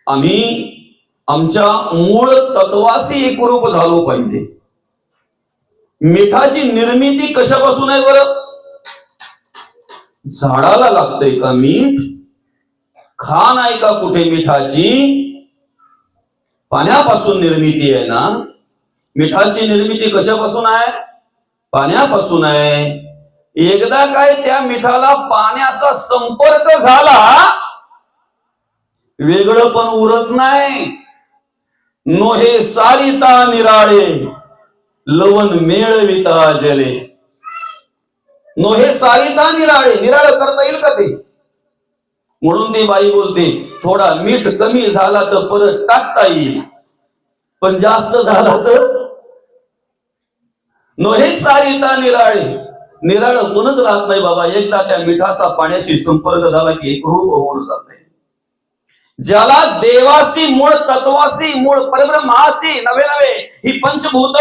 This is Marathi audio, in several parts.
आम्ही आमच्या मूळ तत्वाशी एकरूप झालो पाहिजे. मिठाची निर्मिती कशापासून आहे बरं? झाडाला लागतंय का मीठ? खाण आहे का कुठे मिठाची? पाण्यापासून निर्मिती आहे ना. मिठाची निर्मिती कशापासून आहे? पाण्यापासून आहे. एकदा काय त्या मिठाला पाण्याचा संपर्क झाला, वेगळं पण उरत नाही. नोहे सारिता निराळे, लवण मेळविता जले. नोहे सारिता निराळे, निराळ करता येईल का ते? म्हणून ती बाई बोलते, थोडा मीठ कमी झाला तर परत टाकता येईल, पण जास्त झाला तर नोहे सारिता निराळे. निराळ कोणच राहत नाही बाबा. एकदा त्या मिठाचा पाण्याशी संपर्क झाला की एकरूप होऊन जाते. ज्याला देवाशी, मूळ तत्वाशी, मूळ परब्रह्माशी नवे नवे ही पंचभूत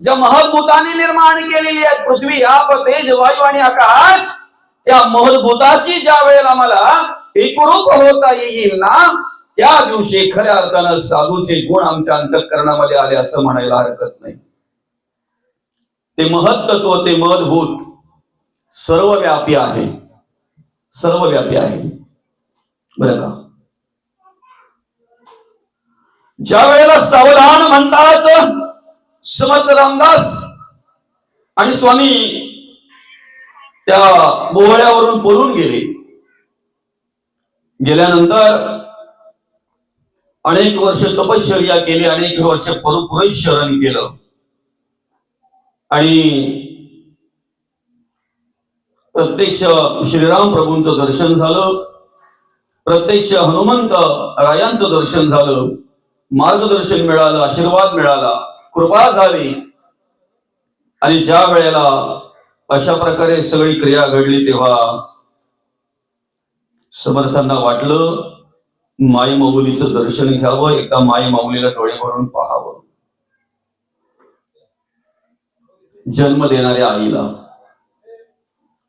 ज्या महद्भूताने निर्माण केलेली आहेत, पृथ्वी आप तेज वायू आणि आकाश, त्या महद्भूताशी ज्या वेळेला मला एकरूप होता येईल ना, त्या दिवशी खऱ्या अर्थानं साधूचे गुण आमच्या अंतःकरणामध्ये आले असं म्हणायला हरकत नाही. ते महत्त्व, ते महद्भूत सर्वव्यापी आहे, सर्वव्यापी आहे बरं का. ज्या वेळेला सावधान म्हणतात समर्थ रामदास आणि स्वामी त्या बोहळ्यावरून पळून गेले. गेल्यानंतर अनेक वर्ष तपश्चर्या केली, अनेक वर्ष पुरुषरण केलं आणि प्रत्यक्ष श्रीराम प्रभूंचं दर्शन झालं, प्रत्यक्ष हनुमंत रायांचं दर्शन झालं, मार्गदर्शन मिळालं, आशीर्वाद मिळाला, कृपा झाली. आणि ज्या वेळेला अशा प्रकारे सगळी क्रिया घडली तेव्हा समर्थांना वाटलं माई माऊलीचं दर्शन घ्यावं, एकदा माई माऊलीला डोळे भरून पाहावं. जन्म देणाऱ्या आईला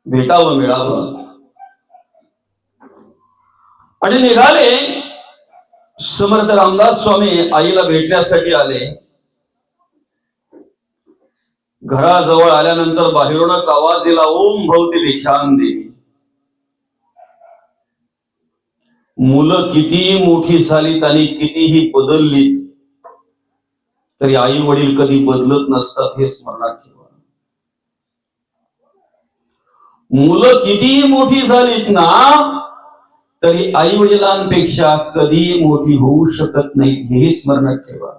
भेटावं, मिळावं. आणि निघाले. समर्थ रामदास स्वामी आईला भेटण्यासाठी आले. घराजवळ आल्यानंतर बाहेरूनच आवाज दिला, ओम भवती भिक्षांदे. मुलं किती मोठी झालीत आणि कितीही बदललीत तरी आई वडील कधी बदलत नसतात हे स्मरणात ठेवा. मुलं कितीही मोठी झालीत ना तरी आई वडिलांपेक्षा कधी मोठी होऊ शकत नाही हे स्मरणात ठेवा.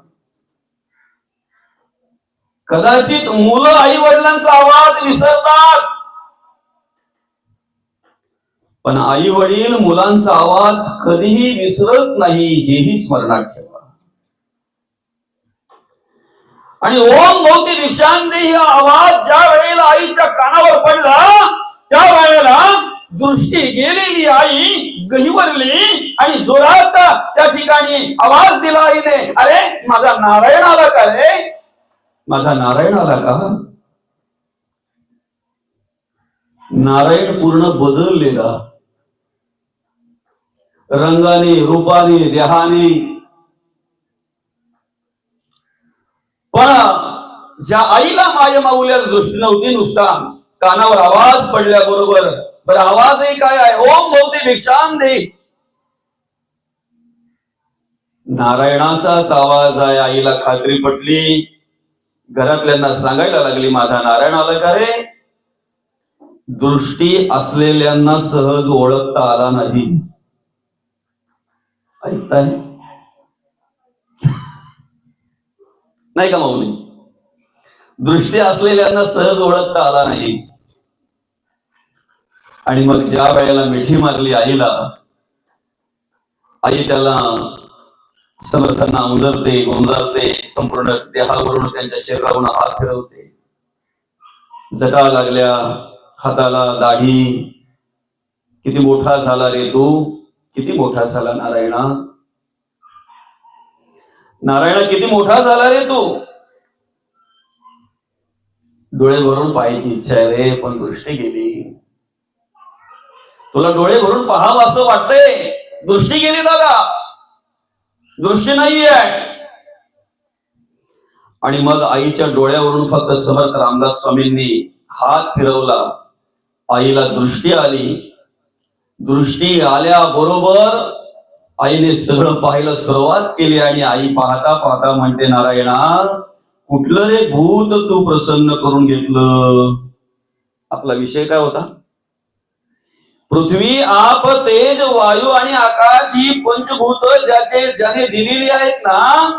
कदाचित मुलं आई वडिलांचा आवाज विसरतात, पण आई वडील मुलांचा आवाज कधीही विसरत नाही हेही स्मरणात ठेवा. आणि ओम भवती भिक्षांदे ही आवाज ज्या वेळेला आईच्या कानावर पडला त्या वेळेला दृष्टी गेलेली आई गहिवरली आणि जोरात त्या ठिकाणी आवाज दिला आईने, अरे माझा नारायण आला का रे, माझा नारायण आला का. नारायण पूर्ण बदललेला, रंगाने, रूपाने, देहाने. पण ज्या आईला माय माऊल्या दृष्टी नव्हती, नुसता कानावर आवाज पडल्याबरोबर, बरं आवाजही काय आहे, ओम भवती भिक्षांदे. नारायणाचाच आवाज आहे. आईला खात्री पटली. घरातल्यांना सांगायला लागली, माझा नारायण आला का रे. दृष्टी असलेल्यांना सहज ओळखता आला नाही. ऐकताय नाही का माऊली? दृष्टी असलेल्यांना सहज ओळखता आला नाही. आणि मग ज्या वेळेला मिठी मारली आईला, आई त्याला समर्थांना उंजरते, गोंजारते, संपूर्ण देहावरून त्यांच्या शरीरावरून हात फिरवते. जटा लागल्या हाताला, दाढी. किती मोठा झाला रे तू, किती मोठा झाला नारायणा, नारायणा किती मोठा झाला रे तू. डोळे भरून पाहायची इच्छा आहे रे, पण दृष्टी गेली. तुला डोळे भरून पाहावं असं वाटतंय, दृष्टी गेली दादा. दृष्टी नाहीये. आणि मग आईच्या डोळ्यावरून फक्त समर्थ रामदास स्वामींनी हात फिरवला, आईला दृष्टी आली. दृष्टी आल्याबरोबर आईने सगळं पाहायला सुरुवात केली आणि आई पाहता पाहता म्हणते, नारायणा, कुठलं रे भूत तू प्रसन्न करून घेतलं. आपला विषय काय होता? पृथ्वी, आप, तेज, वायू आणि आकाश ही पंचभूत ज्याने दिलेली आहेत ना,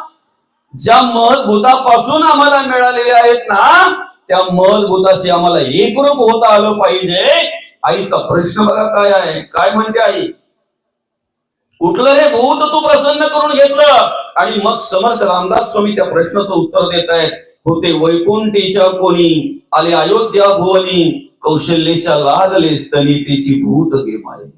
ज्या महत्भूतापासून आम्हाला मिळालेले आहेत ना, त्या महत्भूताशी आम्हाला एकरूप होता आलं पाहिजे. आईचा प्रश्न बघा काय आहे. काय म्हणते आई? कुठलं रे भूत तू प्रसन्न करून घेतलं. आणि मग समर्थ रामदास स्वामी त्या प्रश्नाचं उत्तर देत आहेत. होते वैकुंठीच्या कोणी, आले अयोध्या भुवनी, कौशल्याच्या लागले स्तनी, तिची भूत गे माये.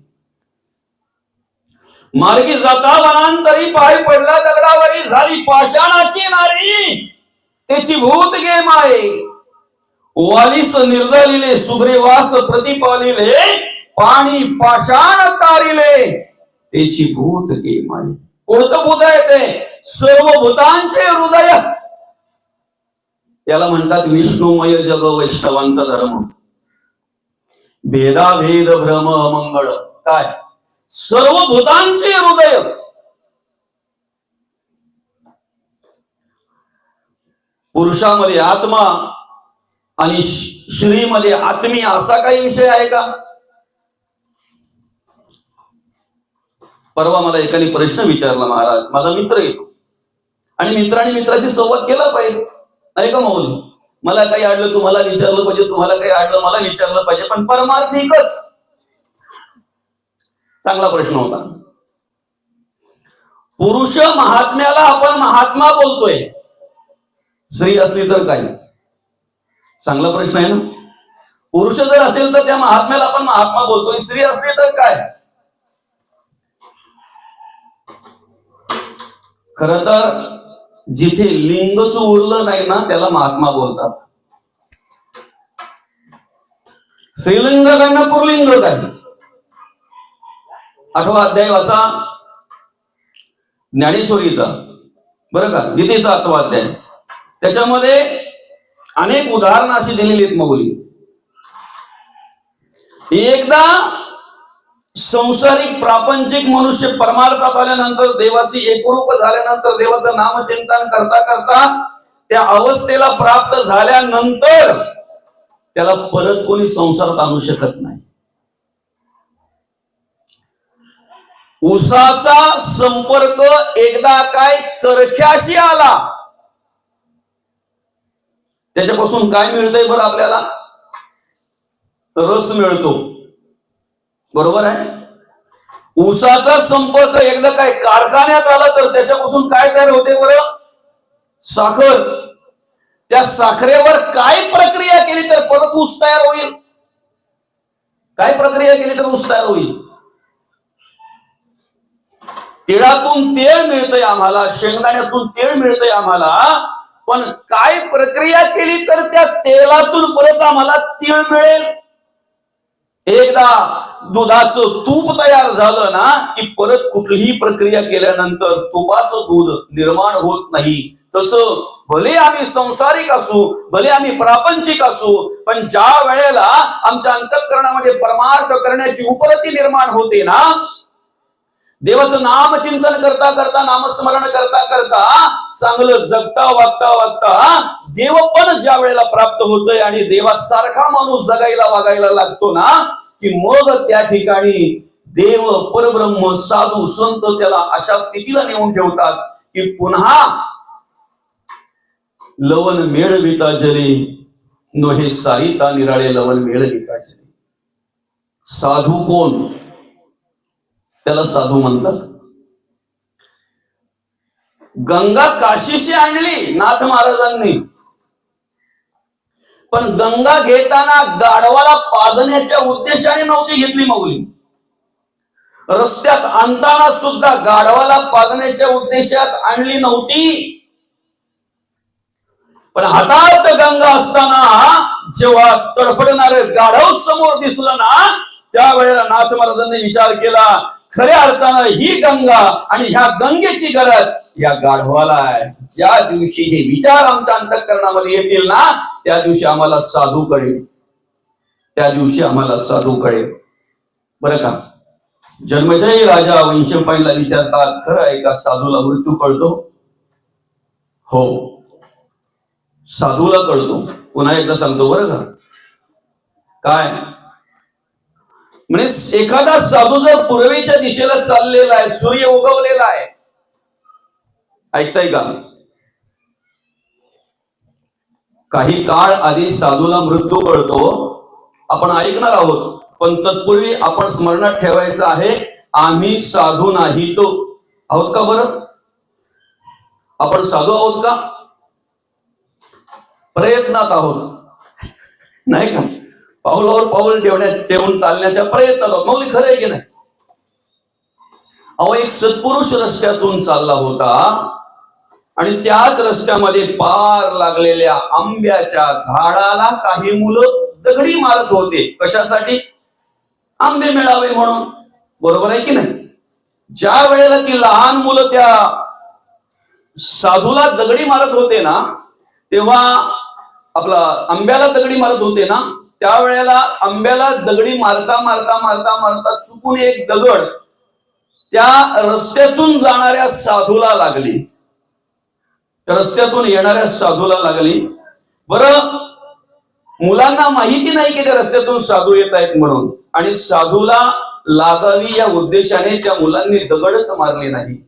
मार्गी जाता वनांतरी, पाय पडला दगडावरी, झाली पाषाणाची नारी, त्याची भूत गे माये. वालीस निर्दलिले, सुग्रीवास प्रतिपालिले, पाणी पाषाण तारिले, त्याची भूत गे माये. कोणतं भूत आहे ते? सर्व भूतांचे हृदय. याला म्हणतात विष्णुमय जग वैष्णवांचा धर्म. भेदाभेद भ्रम मंगळ. काय? सर्व भूतांचे हृदय. पुरुषामध्ये आत्मा आणि श्रीमध्ये आत्मी असा काही विषय आहे का? परवा मला एकाने प्रश्न विचारला, महाराज, माझा मित्र येतो आणि मित्राने मित्राशी संवाद केला पाहिजे, नाही का माऊली? मला काही अडलं तुम्हाला विचारलं पाहिजे, तुम्हाला काही अडलं मला विचारलं पाहिजे, पण परमार्थ एकच. चांगला प्रश्न होता. पुरुष महात्म्याला आपण महात्मा बोलतोय, स्त्री असली तर काय? चांगला प्रश्न आहे ना. पुरुष जर असेल तर त्या महात्म्याला आपण महात्मा बोलतोय, स्त्री असली तर काय? खर तर जिथे लिंगच उरलं नाही ना, त्याला महात्मा बोलतात. स्त्रीलिंग काय ना पुरलिंग काय? 8वा अध्याय वाचा ज्ञानेश्वरीचा, बरं का, गीतेचा 8वा अध्याय. त्याच्यामध्ये अनेक उदाहरणं अशी दिलेली आहेत माऊली. एकदा संसारिक प्रापंचिक मनुष्य परमार्थात आल्यानंतर, देवाशी एकरूप झाल्यानंतर, देवाचं नामचिंतन करता करता त्या अवस्थेला प्राप्त झाल्यानंतर त्याला परत कोणी संसारात आणू शकत नाही. उसाचा संपर्क एकदा काय चरख्याशी आला, त्याच्यापासून काय मिळतंय बरं आपल्याला? रस मिळतो, बरोबर आहे. उसाचा संपर्क एकदा काय कारखान्यात आला तर त्याच्यापासून काय तयार होते बरं? साखर. त्या साखरेवर काय प्रक्रिया केली तर परत ऊस तयार होईल? काय प्रक्रिया केली तर ऊस तयार होईल? तिळातून तेल मिळतंय आम्हाला, शेंगदाण्यातून तेल मिळतंय आम्हाला, पण काय प्रक्रिया केली तर त्या तेलातून परत आम्हाला तीळ मिळेल? एकदा दुधाचं तूप तयार झालं ना की परत कुठलीही प्रक्रिया केल्यानंतर तुपाचं दूध निर्माण होत नाही. तसं भले आम्ही संसारिक असू, भले आम्ही प्रापंचिक असू, पण ज्या वेळेला आमच्या अंतःकरणामध्ये परमार्थ करण्याची उपरती निर्माण होते ना, देवाचं नामचिंतन करता करता, नामस्मरण करता करता, चांगलं जगता वागता वागता देव पण ज्या वेळेला प्राप्त होतोय आणि देवासारखा माणूस जगायला वागायला लागतो ना, की मग त्या ठिकाणी देव, परब्रह्म, साधू, संत त्याला अशा स्थितीला नेऊन ठेवतात की पुन्हा लवन मेळविता जले, नोहे सारिता निराळे लवन मेळविता जले. साधू कोण? त्याला साधू म्हणतात. गंगा काशीशी आणली नाथ महाराजांनी, पण गंगा घेताना गाढवाला पाजण्याच्या उद्देशाने नव्हती घेतली माऊली. रस्त्यात आणताना सुद्धा गाढवाला पाजण्याच्या उद्देशात आणली नव्हती. पण हातात गंगा असताना जेव्हा तडफडणारं गाढव समोर दिसलं ना, त्यावेळेला नाथ महाराजांनी विचार केला, खऱ्या अर्थानं ही गंगा आणि ह्या गंगेची गरज या गाढवाला आहे. ज्या दिवशी हे विचार आमच्या अंतःकरणामध्ये येतील ना, त्या दिवशी आम्हाला साधू कळेल, त्या दिवशी आम्हाला साधू कळेल. बरं का? जन्मजयी राजा वंशपाईला विचारतात, खरं आहे का साधूला मृत्यू कळतो? हो, साधूला कळतो. पुन्हा एकदा सांगतो बरं का. काय म्हणजे एखादा साधू जर पूर्वेच्या दिशेला चाललेला आहे, सूर्य उगवलेला आहे, ऐकताय का? काही काळ आधी साधूला मृत्यू कळतो, आपण ऐकणार आहोत. पण तत्पूर्वी आपण स्मरणात ठेवायचं आहे, आम्ही साधू नाही तो आहोत का? बरं, आपण साधू आहोत का? प्रयत्नात आहोत नाही का? पाऊलावर पाऊल ठेवून चालण्याच्या प्रयत्नात आहोत. मौली खरं आहे की नाही? अहो, एक सत्पुरुष रस्त्यातून चालला होता आणि त्याच रस्त्यामध्ये पार लागलेल्या आंब्याच्या झाडाला काही मुलं दगडी मारत होते. कशासाठी? आंबे मिळावे म्हणून. बरोबर आहे की नाही? ज्या वेळेला ती लहान मुलं त्या साधूला दगडी मारत होते ना, तेव्हा आपला आंब्याला दगडी मारत होते ना, त्यावेळेला आंब्याला दगडी मारता मारता मारता मारता चुकून एक दगड त्या रस्त्यातून जाणाऱ्या साधूला लागली, रस्त्यातून येणाऱ्या साधूला लागली. बरं, मुलांना माहिती नाही की त्या रस्त्यातून साधू येत आहेत म्हणून, आणि साधूला लागावी या उद्देशाने त्या मुलांनी दगडच मारले नाही.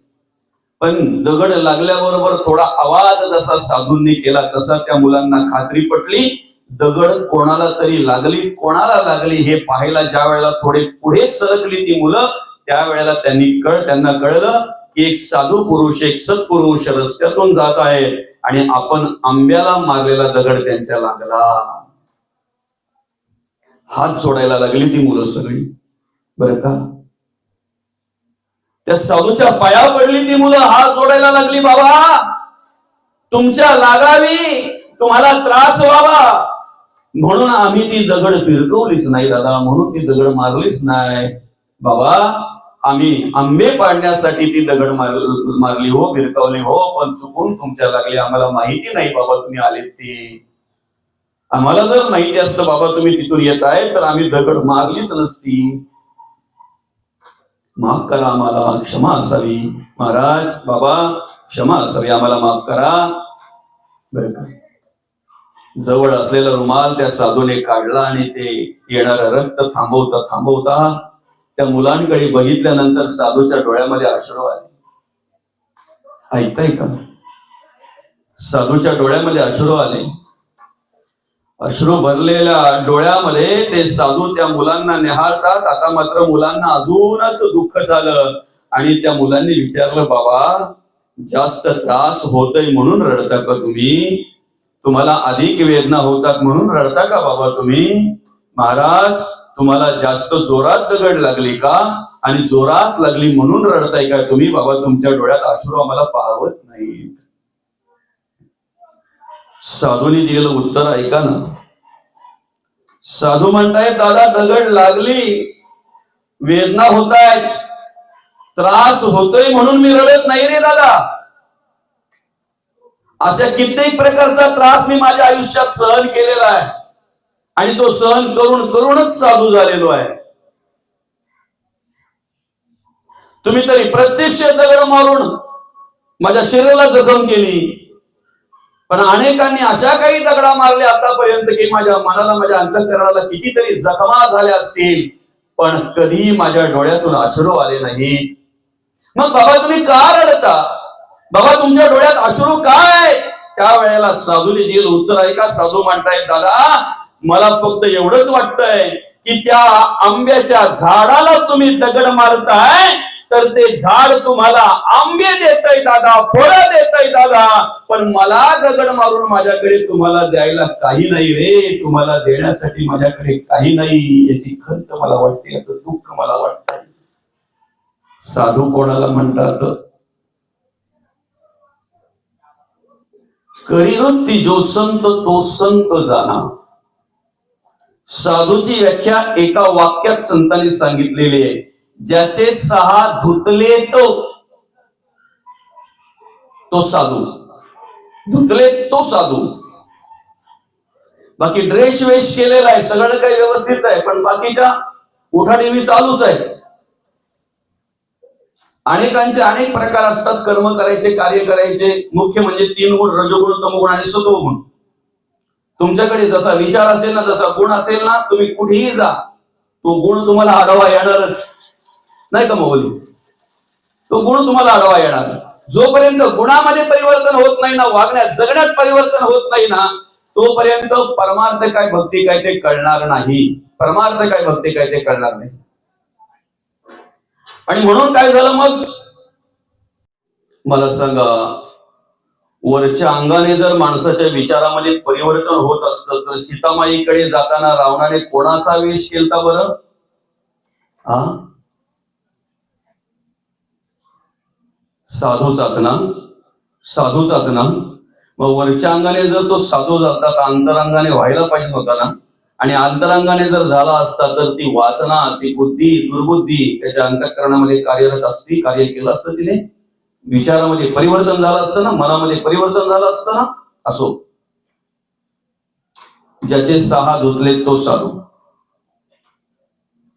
पण दगड लागल्याबरोबर थोडा आवाज जसा साधूंनी केला तसा त्या मुलांना खात्री पटली, दगड कोणाला तरी लागली. कोणाला लागली हे पाहायला ज्या वेळेला थोडे पुढे सरकली ती मुलं, त्यावेळेला त्यांना कळलं की एक साधू पुरुष, एक सत्पुरुष रस्त्यातून जात आहे आणि आपण आंब्याला मारलेला दगड त्यांच्या लागला. हात जोडायला लागली ती मुलं सगळी. बरं का? त्या साधूच्या पाया पडली ती मुलं, हात जोडायला लागली. बाबा, तुमच्या लागावी, तुम्हाला त्रास व्हावा म्हणून आम्ही ती दगड फिरकवलीच नाही दादा, म्हणून ती दगड मारलीच नाही बाबा. आम्ही आंबे पाडण्यासाठी ती दगड मारली हो, फिरकवली हो, पण चुकून तुमच्या लागली. आम्हाला माहिती नाही बाबा तुम्ही आलेत ती. आम्हाला जर माहिती असतं बाबा तुम्ही तिथून येत आहे तर आम्ही दगड मारलीच नसती. माफ करा, आम्हाला क्षमा असावी महाराज. बाबा, क्षमा असावी, आम्हाला माफ करा. बरं का? जवळ असलेला रुमाल त्या साधूने काढला आणि ते येणारं रक्त थांबवता थांबवता त्या मुलांकडे बघितल्यानंतर साधूच्या डोळ्यामध्ये अश्रू आले. ऐकताय का? साधूच्या डोळ्यामध्ये अश्रू आले. अश्रू भरलेल्या डोळ्यामध्ये ते साधू त्या मुलांना निहाळतात. आता मात्र मुलांना अजूनच दुःख झालं आणि त्या मुलांनी विचारलं, बाबा, जास्त त्रास होतोय म्हणून रडता का तुम्ही? तुम्हाला अधिक वेदना होतात म्हणून रडता का बाबा तुम्ही? महाराज, तुम्हाला जास्त जोरात दगड लागली का आणि जोरात लागली म्हणून रडताय का तुम्ही? बाबा, तुमच्या डोळ्यात अश्रू आम्हाला पाहवत नाहीत. साधूने दिलेलं उत्तर ऐका ना. साधू म्हणतायत, दादा, दगड लागली, वेदना होत आहेत, त्रास होतोय म्हणून मी रडत नाही रे दादा. अशा कित्येक प्रकारचा त्रास मी माझ्या आयुष्यात सहन केलेला आहे आणि तो सहन करून करूनच साधू झालेलो आहे. तुम्ही तरी प्रत्यक्ष दगड मारून माझ्या शरीराला जखम केली, पण अनेकांनी अशा काही दगडा मारल्या आतापर्यंत की माझ्या मनाला, माझ्या अंतःकरणाला कितीतरी जखमा झाल्या असतील, पण कधीही माझ्या डोळ्यातून अश्रू आले नाहीत. मग बाबा तुम्ही का रडता? बाबा तुमच्या डोळ्यात अश्रू काय? त्यावेळेला साधूने दिलेलं उत्तर ऐका. साधू म्हणतायत, दादा, मला फक्त एवढंच वाटतंय की त्या आंब्याच्या झाडाला तुम्ही दगड मारताय तर ते झाड तुम्हाला आंबे देतय दादा, फळं देतय दादा, पण मला दगड मारून माझ्याकडे तुम्हाला द्यायला काही नाही रे. तुम्हाला देण्यासाठी माझ्याकडे काही नाही, याची खंत मला वाटते, याचं दुःख मला वाटतंय. साधू कोणाला म्हणतात? करीनोत्ती जो संत तो संत जाना. साधूची व्याख्या एका वाक्यात संतांनी सांगितलेली आहे. ज्याचे 6 धुतले तो साधू, धुतले तो साधू. बाकी ड्रेस वेश केलेला आहे, सगळं काही व्यवस्थित आहे, पण बाकीच्या उठादेवी चालूच आहे. अनेकांचे अनेक प्रकार असतात कर्म करायचे, कार्य करायचे. मुख्य म्हणजे 3 गुण, रजोगुण, तमोगुण आणि सत्वगुण. तुमच्याकडे जसा विचार असेल ना, जसा गुण असेल ना, तुम्ही कुठेही जा, तो गुण तुम्हाला आढावा येणारच, नाही का माऊली? तो गुण तुम्हाला आढावा येणार. जोपर्यंत गुणामध्ये परिवर्तन होत नाही ना, वागण्यात जगण्यात परिवर्तन होत नाही ना, तोपर्यंत परमार्थ काय भक्ती काय ते कळणार नाही. परमार्थ काय भक्ती काय ते कळणार नाही. आणि म्हणून काय झालं मग मला सांगा, वरच्या अंगाने जर माणसाच्या विचारामध्ये परिवर्तन होत असतं तर सीतामाईकडे जाताना रावणाने कोणाचा वेश केलता बरं? साधूचाच ना, साधूचाच ना. मग वरच्या अंगाने जर तो साधू झाला तर अंतरांगाने व्हायला पाहिजे होता ना. आणि अंतरांगाने जर झाला असता तर ती वासना, ती बुद्धी, दुर्बुद्धी त्याच्या अंतःकरणामध्ये कार्यरत असती, कार्य केलं असतं तिने, विचारामध्ये परिवर्तन झालं असतं ना, मनामध्ये परिवर्तन झालं असतं ना. असो, ज्याचे 6 धुतले तो साधू.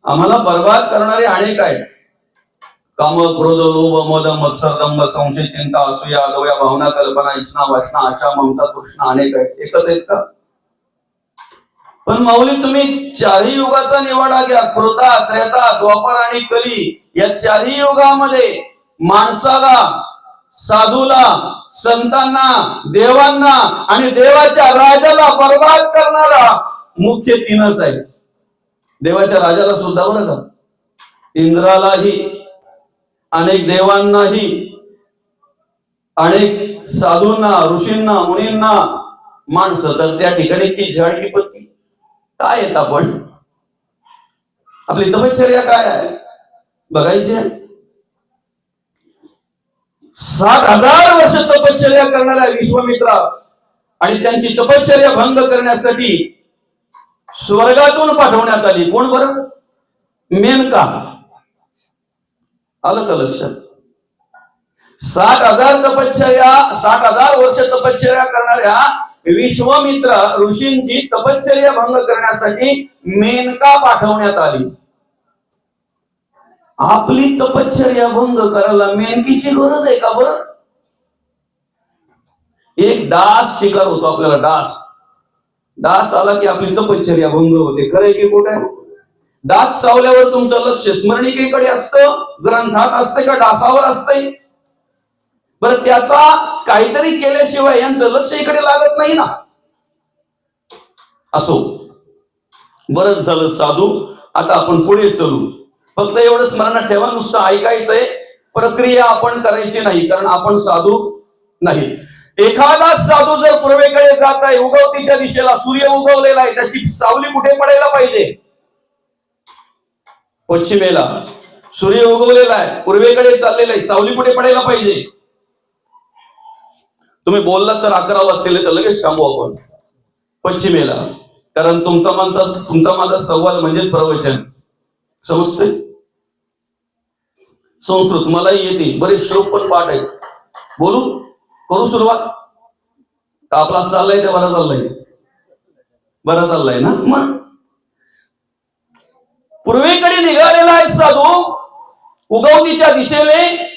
आम्हाला बर्बाद करणारे अनेक आहेत. काम, क्रोध, लोभ, मद, मत्सर, दंभ, संशय, चिंता, असूया, अदवया, भावना, कल्पना, इच्छा, वासना, आशा, ममता, तृष्णा अनेक आहेत. एकच आहेत का? पण माऊली तुम्ही 4ही युगाचा निवाडा घ्या. कृता, त्रेता, द्वापर आणि कली या 4ही युगामध्ये माणसाला, साधूला, संतांना, देवांना आणि देवाच्या राजाला बर्बाद करणारा मुख्य 3च आहेत. देवाच्या राजाला सुद्धा बरं का, इंद्रालाही, अनेक देवांनाही, अनेक साधूंना, ऋषींना, मुनींना माणसं तर त्या ठिकाणी की झाड की पत्ती. काय येत आपण, आपली तपश्चर्या काय आहे बघायची. 7,000 वर्ष तपश्चर्या करणाऱ्या विश्वामित्रा आणि त्यांची तपश्चर्या भंग करण्यासाठी स्वर्गातून पाठवण्यात आली. कोण बरं? मेनका. आलं का लक्षात? 60,000 तपश्चर्या, 60,000 वर्ष तपश्चर्या करणाऱ्या विश्वामित्र ऋषींची तपश्चर्या भंग करण्यासाठी मेनका पाठवण्यात आली. आपली तपश्चर्या भंग करायला मेनकीची गरज आहे का बरं? एक डास शिकार होतो आपल्याला, डास. डास आला की आपली तपश्चर्या भंग होते. खरंय की खोट आहे? डास चावल्यावर तुमचं लक्ष स्मरणिकेकडे असतं, ग्रंथात असते का डासावर असतंय? बरं, त्याचा काहीतरी केल्याशिवाय यांचं लक्ष इकडे लागत नाही ना. असो, बरंच झालं साधू. आता आपण पुढे चलू. फक्त एवढं स्मरणात ठेवा, नुसतं ऐकायचंय, प्रक्रिया आपण करायची नाही, कारण आपण साधू नाही. एखादा साधू जर पूर्वेकडे जात आहे, उगवतीच्या दिशेला सूर्य उगवलेला आहे, त्याची सावली कुठे पडायला पाहिजे? पश्चिमेला. सूर्य उगवलेला आहे, पूर्वेकडे चाललेला आहे, सावली कुठे पडायला पाहिजे? तुम्ही बोललात तर 11 वाजतील तर लगेच थांबू आपण. पश्चिमेला. कारण तुमचा माझा संवाद म्हणजेच प्रवचन. समजते? संस्कृत मलाही येते, बरेच श्लोक पण पाठ आहेत. बोलू, करू सुरुवात का? आपला चाललाय ते बरं चाललंय, बरं चाललंय ना. मग पूर्वेकडे निघालेला आहे साधू, उगवतीच्या दिशेने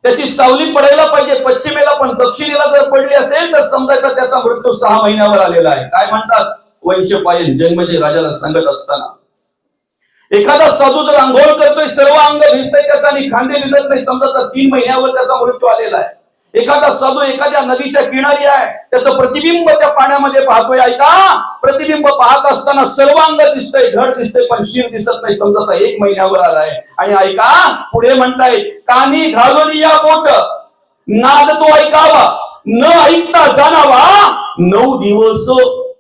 त्याची सावली पडायला पाहिजे पश्चिमेला, पण दक्षिणेला जर पडली असेल तर समजायचा त्याचा मृत्यू 6 महिन्यावर आलेला आहे. काय म्हणतात? वंशपायन. जन्मजय राजाला सांगत असताना एखादा साधू जर आंघोळ करतोय, सर्व अंग भिजतंय त्याचा आणि खांदे भिजत नाही, समजा 3 महिन्यावर त्याचा मृत्यू आलेला आहे. एखादा साधू एखाद्या नदीच्या किनारी आहे, त्याचं प्रतिबिंब त्या पाण्यामध्ये पाहतोय. ऐका, प्रतिबिंब पाहत असताना सर्व अंग दिसतंय, धड दिसतंय, पण शिर दिसत नाही, समजाचा 1 महिन्यावर आलाय. आणि ऐका, पुढे म्हणताय, कानी घालून या बोट, नाद तो ऐकावा, न ऐकता जाणावा, 9 दिवस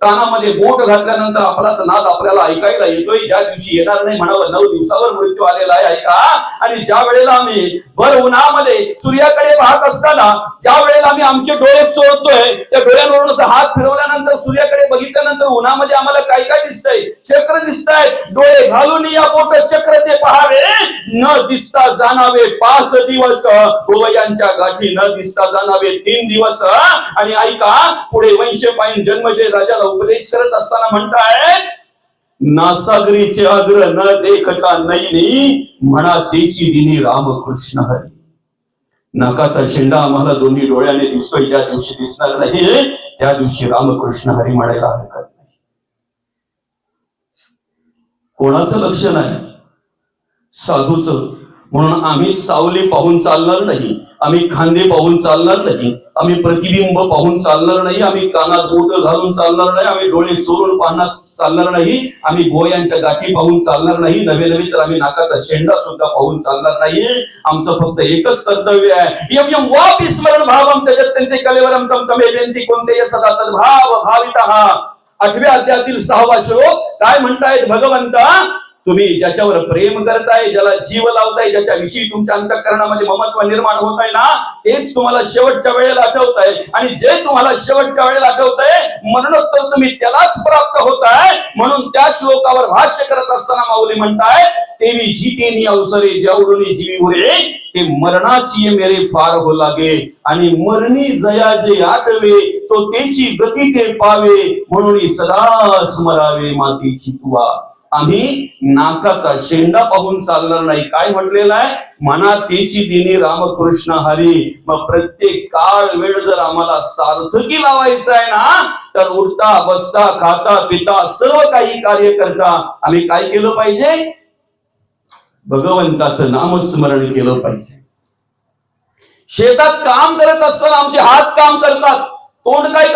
कानामध्ये बोट घातल्यानंतर आपलाच नाद आपल्याला ऐकायला येतोय. ज्या दिवशी येणार नाही म्हणावं 9 दिवसावर मृत्यू आलेला आहे ऐका. आणि ज्या वेळेला आम्ही भर उन्हामध्ये सूर्याकडे पाहत असताना ज्या वेळेला आम्ही आमचे डोळे चोळतोय, त्या डोळ्यांवरून असं हात फिरवल्यानंतर सूर्याकडे बघितल्यानंतर उन्हामध्ये आम्हाला काय काय दिसतंय? चक्र दिसताय. डोळे घालून या बोट चक्र ते पहावे, न दिसता जाणावे 5 दिवस, गोवयांच्या गाठी न दिसता जाणावे 3 दिवस. आणि ऐका पुढे वंशपायन जन्मजय राजाला उपदेश करत असताना म्हणताय, नासागरीचे अग्र न देखता नैनी, म्हणा तेची दिनी रामकृष्ण हरी. नाकाचा शेंडा आम्हाला दोन्ही डोळ्याने दिसतोय, ज्या दिवशी दिसणार नाही त्या दिवशी रामकृष्ण हरी म्हणायला हरकत नाही. कोणाचं लक्ष नाही? साधूचं. म्हणून आम्ही सावली पाहून चालणार नाही, आम्ही खांदे पाहून चालणार नाही, आम्ही प्रतिबिंब पाहून चालणार नाही, आम्ही कानात बोट घालून चालणार नाही, आम्ही डोळे चोरून पाहणार चालणार नाही, आम्ही गोयांच्या गाठी पाहून चालणार नाही, नवे नवे तर आम्ही नाकाचा शेंडा सुद्धा पाहून चालणार नाही. आमचं फक्त एकच कर्तव्य आहे, यम यम वा विस्मरण भावम त्यजत्यन्ते कलेवरम तम तमे वेंती कोणते सदा तद्भाव भावितः. 8व्या अध्यायातील 6वा श्लोक काय म्हणतायत भगवंता? तुम्ही ज्याच्यावर प्रेम करताय, ज्याला जीव लावताय, ज्याच्याविषयी तुमच्या अंतःकरणामध्ये ममत्व निर्माण होत आहे ना, तेच तुम्हाला शेवटच्या वेळेला आठवतंय. आणि जे तुम्हाला शेवटच्या वेळेला आठवतंय मरणोत्तर तुम्ही त्यालाच प्राप्त होताय. म्हणून त्या श्लोकावर भाष्य करत असताना माऊली म्हणताय, तेवी जीतेनी अवसरे जेवढुनी जीवी उरे, ते मरणाची मेरे फार हो लागे. आणि मरणी जया जे आठवे, तो तेची गती ते पावे, म्हणून सदा स्मरावे मातीची तुवा. आम्ही नाकाचा शेंडा पाहून चालणार नाही. काय म्हटलेलं आहे? म्हणा तेची दिनी रामकृष्ण हरी. मग प्रत्येक काळ वेळ जर आम्हाला सार्थकी लावायचा आहे ना, तर उठता बसता खाता पिता सर्व काही कार्य करता आम्ही काय केलं पाहिजे? भगवंताचं नामस्मरण केलं पाहिजे. शेतात काम करत असताना आमचे हात काम करतात, तोंड काय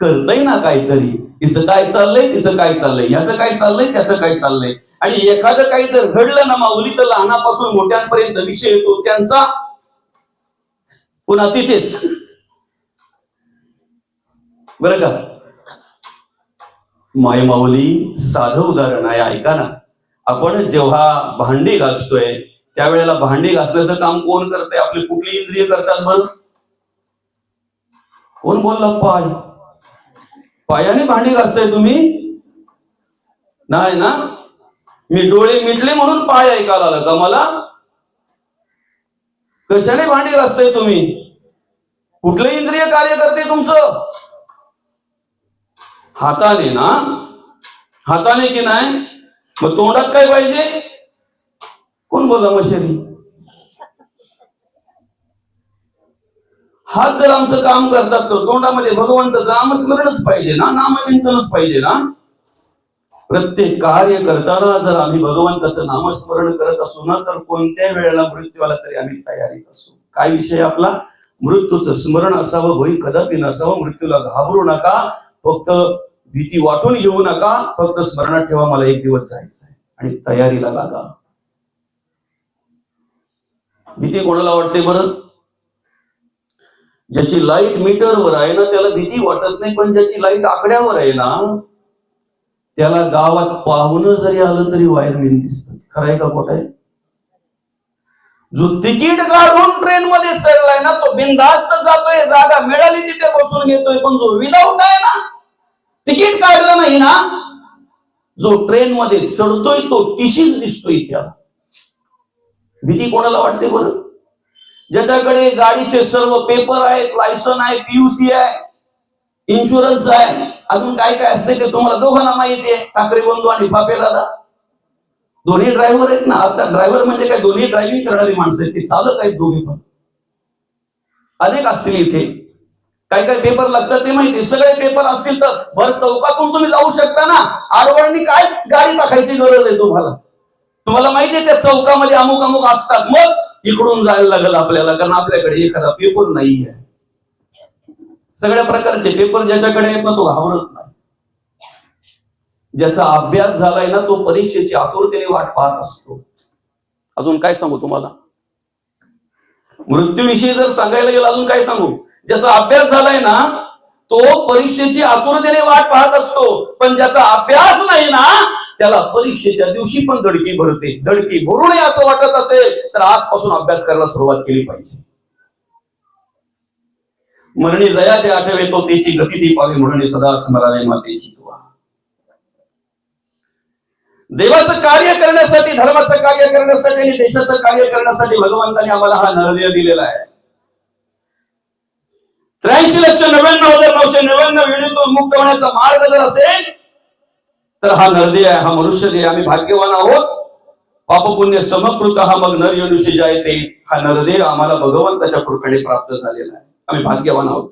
करतय ना काहीतरी. तिचं काय चाललंय, तिचं काय चाललंय, ह्याचं काय चाललंय, त्याचं काय चाललंय. आणि एखादं काही जर घडलं ना माऊली, तर लहानापासून मोठ्यांपर्यंत विषय येतो त्यांचा पुन्हा तिथेच. बरं का? माय माऊली साधं उदाहरण आहे, ऐका ना. आपण जेव्हा भांडी घासतोय त्यावेळेला भांडी घासण्याचं काम कोण करतंय? आपली कुठली इंद्रिय करतात बरं? कोण बोलला? पाय. पायाने भांडी घासताय तुम्ही? नाही ना. मी डोळे मिटले म्हणून पाय ऐकायला आलं का मला? कशाने भांडी घासताय तुम्ही? कुठलं इंद्रिय कार्य करते तुमचं? हाताने ना. हाताने की नाही? मग तोंडात काय पाहिजे? कोण बोलला मशेरी? हात जर आमचं काम करतात तर तोंडामध्ये भगवंताचं नामस्मरणच पाहिजे ना, नामचिंतनच पाहिजे ना. प्रत्येक कार्य करताना जर आम्ही भगवंताचं नामस्मरण करत असू ना, तर कोणत्या वेळेला मृत्यू आला तरी आम्ही तयारीत असू. काय विषय आपला? मृत्यूचं स्मरण असावं, भय कदापि नसावं. मृत्यूला घाबरू नका, फक्त भीती वाटून घेऊ नका, फक्त स्मरणात ठेवा मला एक दिवस जायचं आहे आणि तयारीला लागा. भीती कोणाला वाटते बरं? ज्याची लाईट मीटरवर आहे ना त्याला भीती वाटत नाही, पण ज्याची लाईट आकड्यावर आहे ना त्याला गावात पाहुणं जरी आलं तरी वायरमॅन दिसतं. खरं आहे का खोटं आहे? जो तिकीट काढून ट्रेन मध्ये चढलाय ना तो बिनधास्त जातोय, जागा मिळाली तिथे बसून घेतोय. पण जो विदाऊट आहे ना, तिकीट काढलं नाही ना, जो ट्रेन मध्ये चढतोय तो टिशीच दिसतोय. त्याला भीती कोणाला वाटते बरं? ज्याच्याकडे गाडीचे सर्व पेपर आहेत, लायसन आहे, पीयूसी आहे, इन्शुरन्स आहे, अजून काय काय असते ते तुम्हाला दोघांना माहिती आहे. ठाकरे बंधू आणि फापे दादा दोन्ही ड्रायव्हर आहेत ना. अर्थात ड्रायव्हर म्हणजे काय, दोन्ही ड्रायव्हिंग करणारी माणसं आहेत, ते चालक आहेत दोघे पण. अनेक असतील इथे. काय काय पेपर लागतात ते माहिती. सगळे पेपर असतील तर भर चौकातून तुम्ही जाऊ शकता ना. आडवळणी काय गाडी टाकायची गरज आहे तुम्हाला? तुम्हाला माहिती आहे त्या चौकामध्ये अमुक अमुक असतात. मग इकडून जायला लागेल आपल्याला, कारण आपल्याकडे एखादा पेपर नाही आहे. सगळ्या प्रकारचे पेपर ज्याच्याकडे आहेत ना तो घाबरत नाही. ज्याचा अभ्यास झालाय ना तो परीक्षेची आतुरतेने वाट पाहत असतो. अजून काय सांगू तुम्हाला? मृत्यूविषयी जर सांगायला गेलं अजून काय सांगू? ज्याचा अभ्यास झालाय ना तो परीक्षेची आतुरतेने वाट पाहत असतो, पण ज्याचा अभ्यास नाही ना त्याला परीक्षेच्या दिवशी पण दडकी भरते. दडकी भरू नये असं वाटत असेल तर आजपासून अभ्यास करायला सुरुवात केली पाहिजे. मरणी जयाचे आठवे तो त्याची गती ती पावे, म्हणून सदा स्मरावे मातेची तुवा. देवाचं कार्य करण्यासाठी, धर्माचं कार्य करण्यासाठी आणि देशाचं कार्य करण्यासाठी भगवंताने आम्हाला हा नरदेह दिलेला आहे. 83,99,999 वेळेतून मुक्त होण्याचा मार्ग जर असेल तर हा नरदेह आहे, हा मनुष्य देह. आम्ही भाग्यवान आहोत. पापपुण्य समकृत हा मग नर योनिषी जायते. हा नरदेह आम्हाला भगवंताच्या कृपेने प्राप्त झालेला आहे. आम्ही भाग्यवान आहोत.